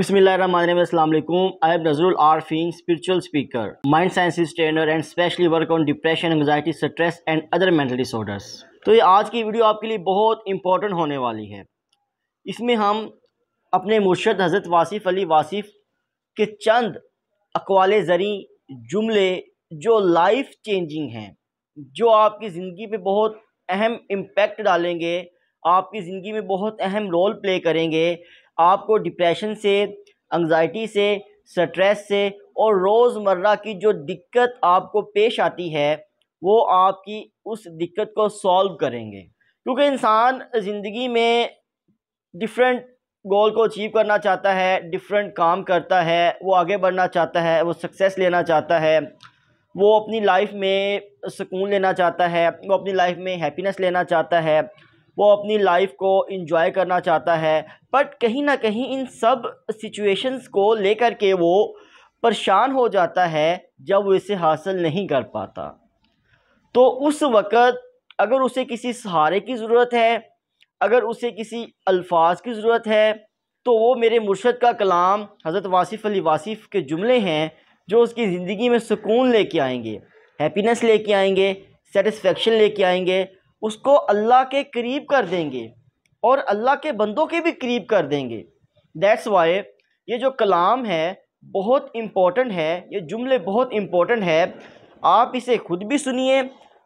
Bismillahirrahmanirrahim. Assalamu alaikum. I am Nazrul Arfin, spiritual speaker, mind sciences trainer and specially work on depression, anxiety, stress and other mental disorders. तो ये आज की video आपके लिए बहुत important होने वाली है। इसमें हम अपने मुर्शद हज़रत वासिफ़ अली वासिफ़ के चंद अक़वाले ज़री जुमले जो लाइफ चेंजिंग हैं, जो आपकी ज़िंदगी पे बहुत अहम इम्पेक्ट डालेंगे, आपकी ज़िंदगी में बहुत अहम रोल प्ले करेंगे, आपको डिप्रेशन से, एंग्जाइटी से, स्ट्रेस से और रोज़मर्रा की जो दिक्कत आपको पेश आती है वो आपकी उस दिक्कत को सॉल्व करेंगे। क्योंकि इंसान ज़िंदगी में डिफरेंट गोल को अचीव करना चाहता है, डिफरेंट काम करता है, वो आगे बढ़ना चाहता है, वो सक्सेस लेना चाहता है, वो अपनी लाइफ में सुकून लेना चाहता है, वो अपनी लाइफ में हैप्पीनेस लेना चाहता है, वो अपनी लाइफ को एंजॉय करना चाहता है। बट कहीं ना कहीं इन सब सिचुएशंस को लेकर के वो परेशान हो जाता है जब वो इसे हासिल नहीं कर पाता। तो उस वक़्त अगर उसे किसी सहारे की ज़रूरत है, अगर उसे किसी अल्फाज की ज़रूरत है, तो वो मेरे मुर्शद का कलाम हज़रत वासिफ़ अली वासिफ़ के जुमले हैं जो उसकी ज़िंदगी में सुकून लेके आएंगे, हैप्पीनेस लेके आएंगे, सेटिस्फेक्शन लेके आएंगे, उसको अल्लाह के करीब कर देंगे और अल्लाह के बंदों के भी करीब कर देंगे। दैट्स वाई ये जो कलाम है बहुत इम्पोर्टेंट है, ये जुमले बहुत इम्पोर्टेंट है। आप इसे ख़ुद भी सुनिए,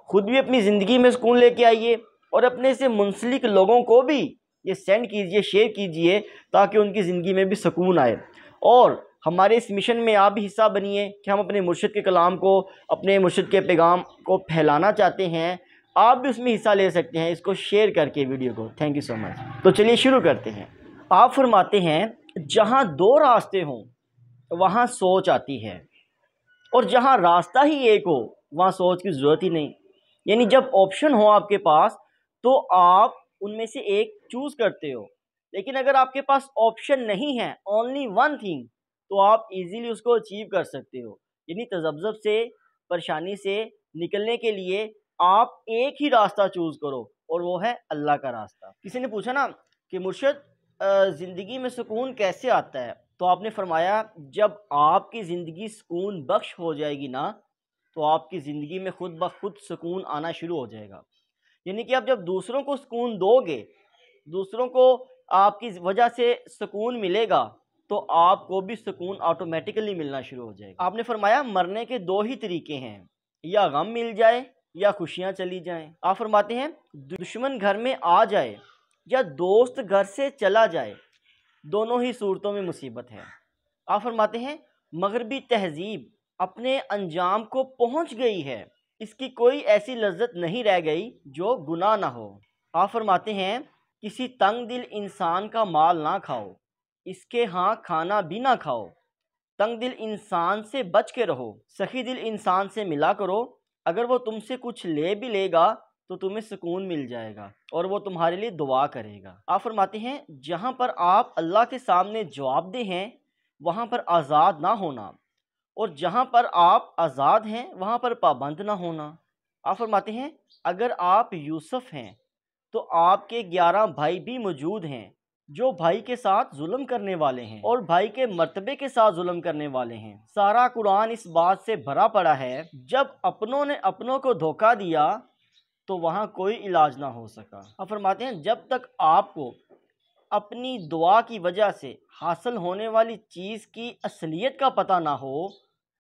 ख़ुद भी अपनी ज़िंदगी में सुकून लेके आइए और अपने से मुंसलिक लोगों को भी ये सेंड कीजिए, शेयर कीजिए ताकि उनकी ज़िंदगी में भी सुकून आए। और हमारे इस मिशन में आप भी हिस्सा बनिए कि हम अपने मुर्शिद के कलाम को, अपने मुर्शिद के पैगाम को फैलाना चाहते हैं। आप भी उसमें हिस्सा ले सकते हैं इसको शेयर करके वीडियो को। Thank you so much. तो चलिए शुरू करते हैं। आप फरमाते हैं जहाँ दो रास्ते हों वहाँ सोच आती है और जहाँ रास्ता ही एक हो वहाँ सोच की ज़रूरत ही नहीं। यानी जब ऑप्शन हो आपके पास तो आप उनमें से एक चूज़ करते हो, लेकिन अगर आपके पास ऑप्शन नहीं है, ओनली वन थिंग, तो आप इजीली उसको अचीव कर सकते हो। यानी तज़ब्ज़ुब से, परेशानी से निकलने के लिए आप एक ही रास्ता चूज़ करो और वो है अल्लाह का रास्ता। किसी ने पूछा ना कि मुर्शिद ज़िंदगी में सुकून कैसे आता है, तो आपने फरमाया जब आपकी ज़िंदगी सुकून बख्श हो जाएगी ना तो आपकी ज़िंदगी में खुद ब खुद सुकून आना शुरू हो जाएगा। यानी कि आप जब दूसरों को सुकून दोगे, दूसरों को आपकी वजह से सुकून मिलेगा, तो आपको भी सुकून ऑटोमेटिकली मिलना शुरू हो जाएगा। आपने फरमाया मरने के दो ही तरीके हैं, या गम मिल जाए या खुशियाँ चली जाएं। आप फरमाते हैं दुश्मन घर में आ जाए या दोस्त घर से चला जाए, दोनों ही सूरतों में मुसीबत है। आप फरमाते हैं मगरबी तहजीब अपने अंजाम को पहुंच गई है, इसकी कोई ऐसी लज्जत नहीं रह गई जो गुनाह ना हो। आप फरमाते हैं किसी तंग दिल इंसान का माल ना खाओ, इसके हाँ खाना भी ना खाओ। तंग दिल इंसान से बच के रहो, सखी दिल इंसान से मिला करो। अगर वो तुमसे कुछ ले भी लेगा तो तुम्हें सुकून मिल जाएगा और वो तुम्हारे लिए दुआ करेगा। आप फरमाते हैं जहाँ पर आप अल्लाह के सामने जवाबदेह हैं वहाँ पर आज़ाद ना होना, और जहाँ पर आप आज़ाद हैं वहाँ पर पाबंद ना होना। आप फरमाते हैं अगर आप यूसुफ हैं तो आपके 11 भाई भी मौजूद हैं जो भाई के साथ जुल्म करने वाले हैं और भाई के मर्तबे के साथ जुल्म करने वाले हैं। सारा कुरान इस बात से भरा पड़ा है जब अपनों ने अपनों को धोखा दिया तो वहाँ कोई इलाज ना हो सका। अब फरमाते हैं जब तक आपको अपनी दुआ की वजह से हासिल होने वाली चीज़ की असलियत का पता ना हो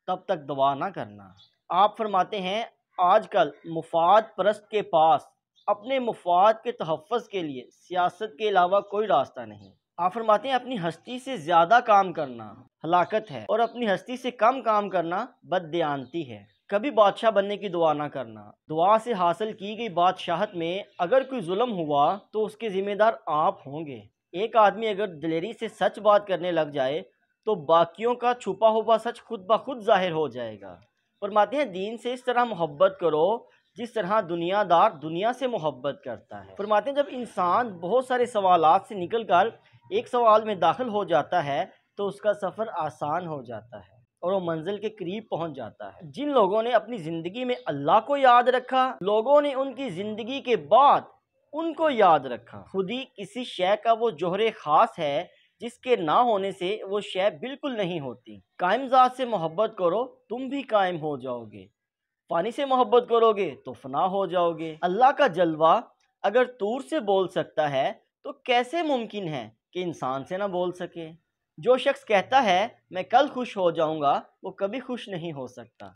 तब तक दुआ ना करना। आप फरमाते हैं आजकल मुफाद परस्त के पास अपने मुफाद के तहफ़्फ़ुज़ के लिए सियासत के अलावा कोई रास्ता नहीं। आप फरमाते हैं अपनी हस्ती से ज़्यादा काम करना हलाकत है और अपनी हस्ती से कम काम करना बददियानती है। कभी बादशाह बनने की दुआ ना करना। दुआ से हासिल की गई बादशाहत में अगर कोई जुल्म हुआ तो उसके ज़िम्मेदार आप होंगे। एक आदमी अगर दिलेरी से सच बात करने लग जाए तो बाकियों का छुपा हुआ सच खुद ब खुद जाहिर हो जाएगा। फरमाते हैं दीन से इस तरह मोहब्बत करो जिस तरह दुनियादार दुनिया से मोहब्बत करता है। फरमाते हैं जब इंसान बहुत सारे सवालात से निकल कर एक सवाल में दाखिल हो जाता है तो उसका सफ़र आसान हो जाता है और वो मंजिल के करीब पहुंच जाता है। जिन लोगों ने अपनी ज़िंदगी में अल्लाह को याद रखा, लोगों ने उनकी ज़िंदगी के बाद उनको याद रखा। खुद ही किसी शय का वो जोहरे ख़ास है जिसके ना होने से वो शय बिल्कुल नहीं होती। कायम ज़ात से मोहब्बत करो, तुम भी कायम हो जाओगे। फ़ानी से मोहब्बत करोगे तो फना हो जाओगे। अल्लाह का जलवा अगर तूर से बोल सकता है तो कैसे मुमकिन है कि इंसान से ना बोल सके। जो शख्स कहता है मैं कल खुश हो जाऊंगा, वो कभी खुश नहीं हो सकता।